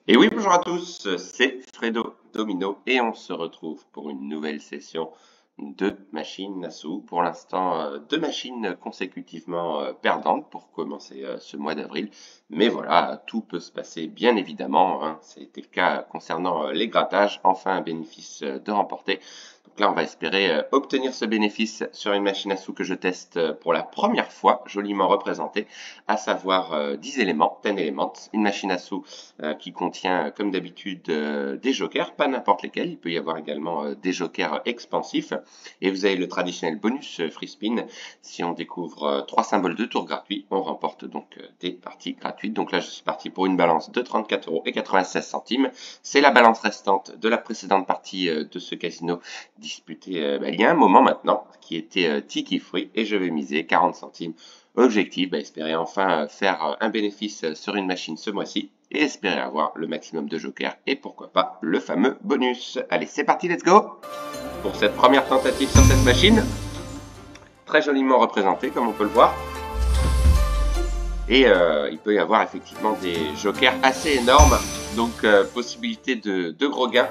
Et oui, bonjour à tous, c'est Fredo Domino et on se retrouve pour une nouvelle session de machines à sous. Pour l'instant, deux machines consécutivement perdantes pour commencer ce mois d'avril. Mais voilà, tout peut se passer bien évidemment, hein. C'était le cas concernant les grattages. Enfin, un bénéfice de remporter. Donc là, on va espérer obtenir ce bénéfice sur une machine à sous que je teste pour la première fois, joliment représentée, à savoir 10 éléments, 10 Elements, une machine à sous qui contient, comme d'habitude, des jokers, pas n'importe lesquels. Il peut y avoir également des jokers expansifs. Et vous avez le traditionnel bonus free spin. Si on découvre 3 symboles de tour gratuits, on remporte donc des parties gratuites. Donc là, je suis parti pour une balance de 34,96 €. C'est la balance restante de la précédente partie de ce casino disputé il y a un moment maintenant, qui était Tiki Free. Et je vais miser 40 centimes. Objectif, espérer enfin faire un bénéfice sur une machine ce mois-ci et espérer avoir le maximum de jokers et pourquoi pas le fameux bonus. Allez, c'est parti, let's go pour cette première tentative sur cette machine. Très joliment représentée, comme on peut le voir. Et il peut y avoir effectivement des jokers assez énormes, donc possibilité de gros gains.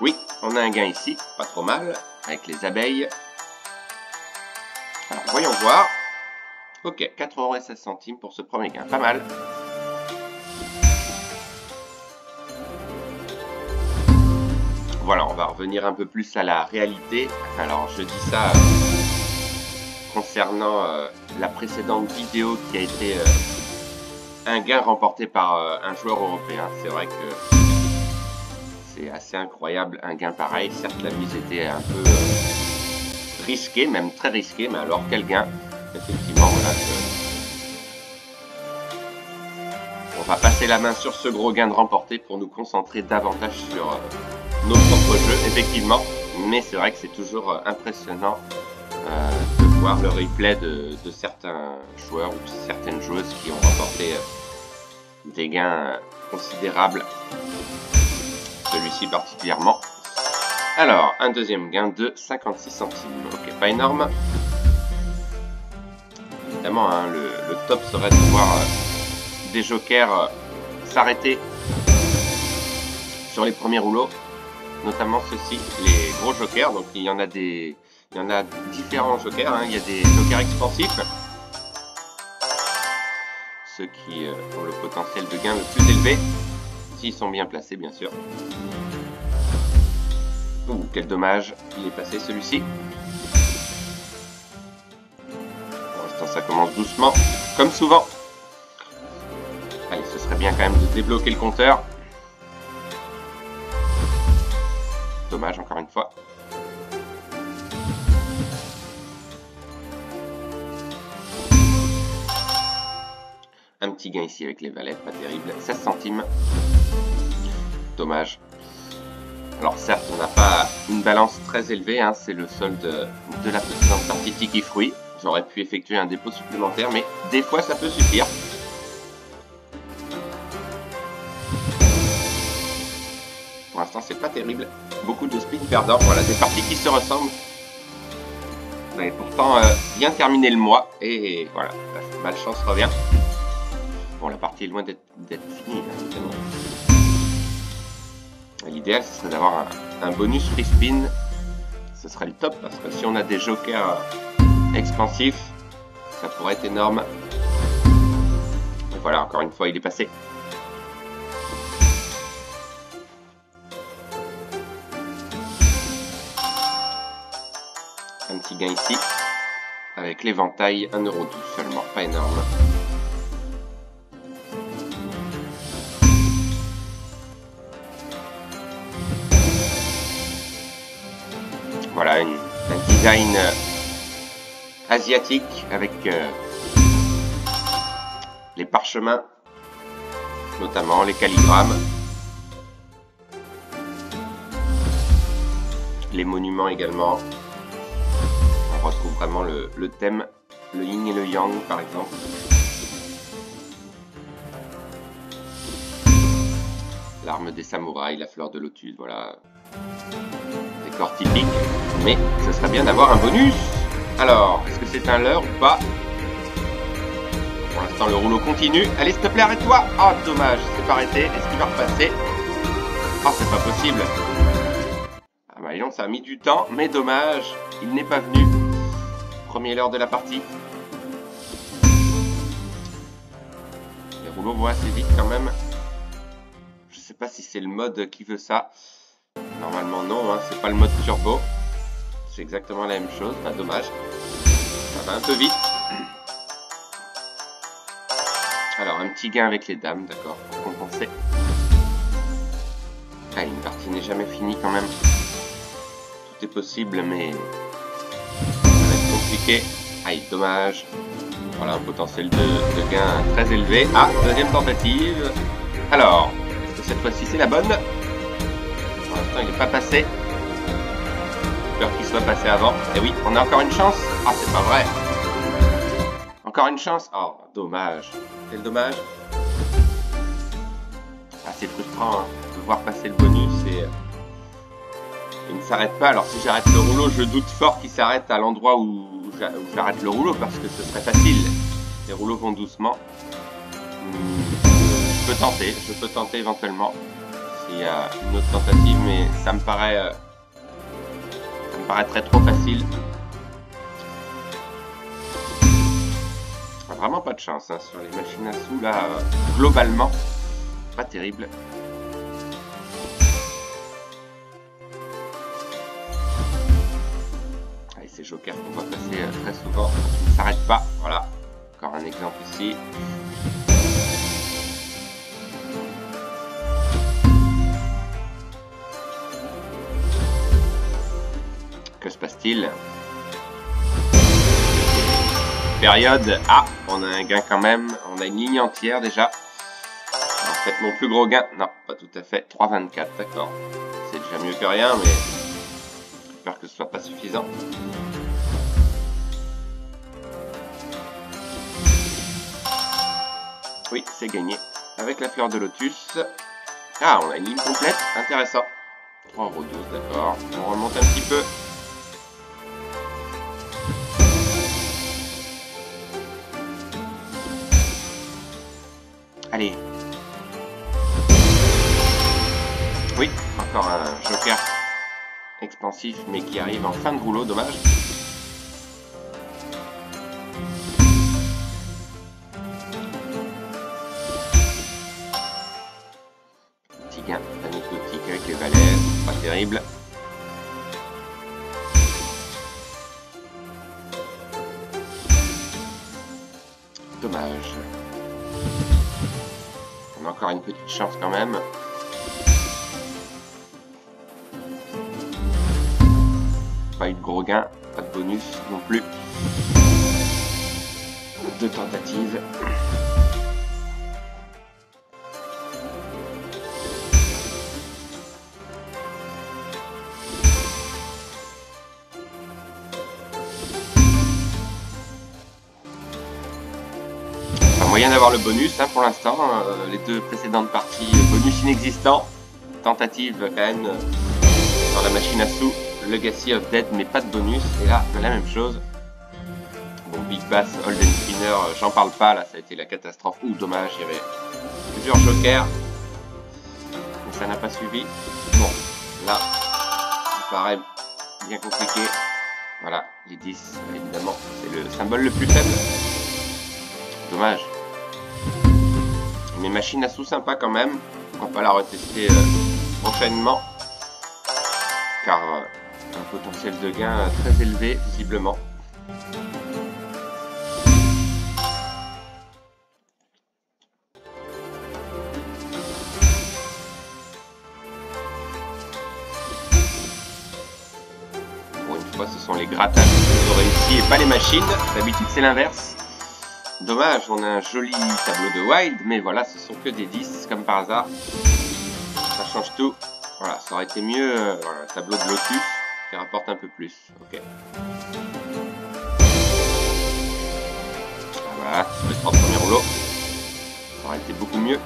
Oui, on a un gain ici, pas trop mal, avec les abeilles. Alors, voyons voir. Ok, 4,16 € pour ce premier gain, pas mal. Voilà, on va revenir un peu plus à la réalité. Alors, je dis ça concernant la précédente vidéo qui a été un gain remporté par un joueur européen. C'est vrai que c'est assez incroyable, un gain pareil. Certes, la mise était un peu risquée, même très risquée, mais alors quel gain. Effectivement, voilà. On va passer la main sur ce gros gain de remporté pour nous concentrer davantage sur nos propres jeux, effectivement. Mais c'est vrai que c'est toujours impressionnant de voir le replay de certains joueurs ou de certaines joueuses qui ont remporté des gains considérables. Celui-ci particulièrement. Alors, un deuxième gain de 56 centimes. Ok, pas énorme. Évidemment, hein, le top serait de voir des jokers s'arrêter sur les premiers rouleaux. Notamment ceux-ci, les gros jokers. Donc il y en a différents jokers, hein. Il y a des jokers expansifs, ceux qui ont le potentiel de gain le plus élevé, s'ils sont bien placés bien sûr. Ouh, quel dommage, il est passé celui-ci. Pour l'instant ça commence doucement, comme souvent. Allez, ce serait bien quand même de débloquer le compteur. Dommage encore une fois. Un petit gain ici avec les valets, pas terrible. 16 centimes. Dommage. Alors certes, on n'a pas une balance très élevée, hein, c'est le solde de la précédente partie Tiki Fruit. J'aurais pu effectuer un dépôt supplémentaire, mais des fois ça peut suffire. Pour l'instant, c'est pas terrible. Beaucoup de spin perdants. Voilà, des parties qui se ressemblent. Vous avez pourtant bien terminé le mois. Et voilà, la malchance revient. Bon, la partie est loin d'être finie, évidemment. L'idéal, ce serait d'avoir un bonus free spin. Ce serait le top, parce que si on a des jokers expansifs, ça pourrait être énorme. Et voilà, encore une fois, il est passé. Un petit gain ici, avec l'éventail, 1,12 € seulement, pas énorme. Voilà, un design asiatique avec les parchemins, notamment les calligrammes, les monuments également. On retrouve vraiment le thème, le yin et le yang par exemple. L'arme des samouraïs, la fleur de lotus, voilà. Décor typique, mais ce serait bien d'avoir un bonus. Alors, est-ce que c'est un leurre ou pas? Pour l'instant, l'instant, le rouleau continue. Allez, s'il te plaît, arrête-toi. Oh, dommage, c'est pas arrêté. Est-ce qu'il va repasser? Oh, c'est pas possible. Ah bah, non, ça a mis du temps, mais dommage, il n'est pas venu. Première heure de la partie. Les rouleaux vont assez vite quand même. Je sais pas si c'est le mode qui veut ça. Normalement non, hein, c'est pas le mode turbo. C'est exactement la même chose, bah, dommage. Ça va un peu vite. Alors un petit gain avec les dames, d'accord, pour compenser. Ah, une partie n'est jamais finie quand même. Tout est possible, mais ça va être compliqué. Aïe, dommage. Voilà, un potentiel de gain très élevé. Ah, deuxième tentative. Alors, est-ce que cette fois-ci c'est la bonne? Pour l'instant, il n'est pas passé. J'ai peur qu'il soit passé avant. Et oui, on a encore une chance. Ah, c'est pas vrai. Encore une chance. Oh, dommage. Quel dommage. Ah, c'est frustrant hein, de voir passer le bonus et il ne s'arrête pas. Alors si j'arrête le rouleau, je doute fort qu'il s'arrête à l'endroit où j'arrête le rouleau parce que ce serait facile. Les rouleaux vont doucement. Je peux tenter éventuellement s'il y a une autre tentative, mais ça me paraîtrait trop facile. Vraiment pas de chance hein, sur les machines à sous là, globalement, pas terrible. Allez, ces jokers qu'on voit passer très souvent, ils ne s'arrêtent pas. Voilà, encore un exemple ici. Que se passe-t-il? Période. Ah, on a un gain quand même. On a une ligne entière déjà. En fait, mon plus gros gain. Non, pas tout à fait. 3,24, d'accord. C'est déjà mieux que rien, mais j'espère que ce soit pas suffisant. Oui, c'est gagné. Avec la fleur de lotus. Ah, on a une ligne complète. Intéressant. 3,12 €, d'accord. On remonte un petit peu. Allez. Oui, encore un joker expansif, mais qui arrive en fin de rouleau, dommage. Petit gain anecdotique avec les valets, pas terrible. Dommage. On a encore une petite chance quand même. Pas eu de gros gain, pas de bonus non plus. 2 tentatives. Moyen d'avoir le bonus hein, pour l'instant. Les 2 précédentes parties, bonus inexistant. Tentative quand même dans la machine à sous. Legacy of Dead, mais pas de bonus. Et là, la même chose. Bon, Big Bass, Holden Spinner, j'en parle pas. Là, ça a été la catastrophe. Ouh, dommage, il y avait plusieurs jokers. Mais ça n'a pas suivi. Bon, là, ça paraît bien compliqué. Voilà, les 10, évidemment, c'est le symbole le plus faible. Dommage. Mais machine à sous sympa quand même. On va pas la retester prochainement. Car un potentiel de gain très élevé, visiblement. Pour une fois, ce sont les grattages qui ont réussi et pas les machines. D'habitude, c'est l'inverse. Dommage, on a un joli tableau de Wild, mais voilà, ce sont que des 10, comme par hasard. Ça change tout. Voilà, ça aurait été mieux, voilà, un tableau de Lotus qui rapporte un peu plus. Ok. Voilà, les 30 premiers rouleaux. Ça aurait été beaucoup mieux.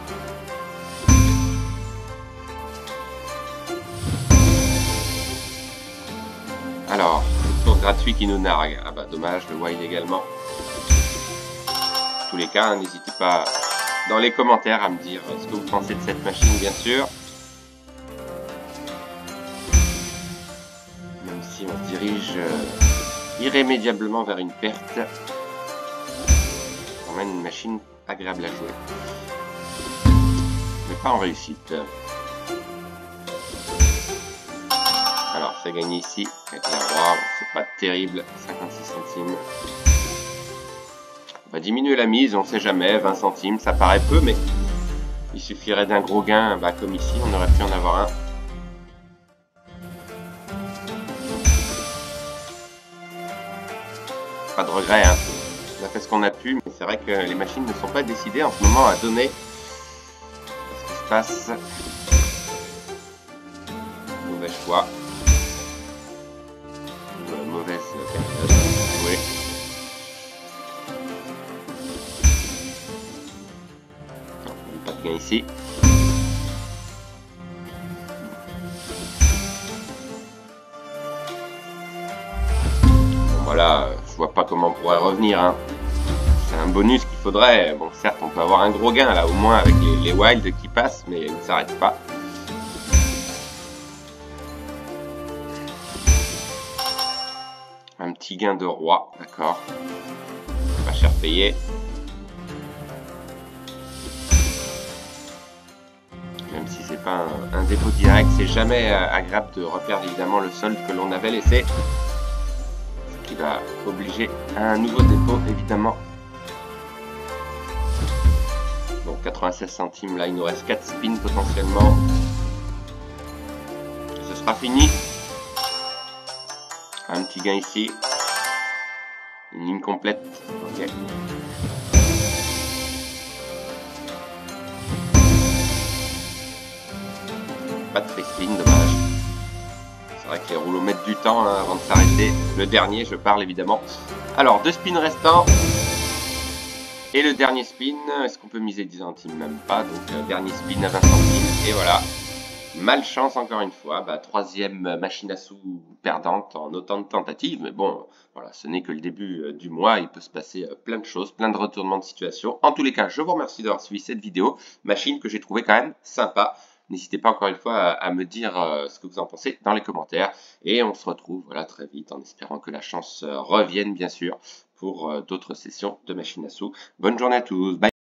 Alors, tour gratuit qui nous nargue. Ah bah dommage, le Wild également. tous les cas, hein, n'hésitez pas dans les commentaires à me dire ce que vous pensez de cette machine, bien sûr. Même si on se dirige irrémédiablement vers une perte, c'est quand même une machine agréable à jouer, mais pas en réussite. Alors, c'est gagné ici avec la roi, c'est pas terrible, 56 centimes. On va diminuer la mise, on sait jamais, 20 centimes, ça paraît peu, mais il suffirait d'un gros gain, bah, comme ici, on aurait pu en avoir un. Pas de regret, hein. On a fait ce qu'on a pu, mais c'est vrai que les machines ne sont pas décidées en ce moment à donner ce qui se passe. Mauvais choix. Ou mauvaise période. Oui. Non, pas de gain ici. Bon voilà, je vois pas comment on pourrait revenir, hein. C'est un bonus qu'il faudrait. Bon, certes, on peut avoir un gros gain là, au moins avec les wilds qui passent, mais ils ne s'arrêtent pas. Un petit gain de roi, d'accord. Pas cher payé. Même si c'est pas un dépôt direct, c'est jamais agréable de reperdre évidemment le solde que l'on avait laissé. Ce qui va obliger à un nouveau dépôt évidemment. Donc 96 centimes, là il nous reste 4 spins potentiellement. Ce sera fini. Un petit gain ici. Une ligne complète. Ok. Pas de free spin, dommage. C'est vrai que les rouleaux mettent du temps hein, avant de s'arrêter. Le dernier, je parle évidemment. Alors, 2 spins restants. Et le dernier spin, est-ce qu'on peut miser 10 centimes? Même pas. Donc, dernier spin à 20 centimes. Et voilà. Malchance encore une fois, bah, troisième machine à sous perdante en autant de tentatives, mais bon, voilà, ce n'est que le début du mois, il peut se passer plein de choses, plein de retournements de situation. En tous les cas, je vous remercie d'avoir suivi cette vidéo, machine que j'ai trouvé quand même sympa. N'hésitez pas encore une fois à me dire ce que vous en pensez dans les commentaires, et on se retrouve voilà, très vite en espérant que la chance revienne bien sûr pour d'autres sessions de machine à sous. Bonne journée à tous, bye!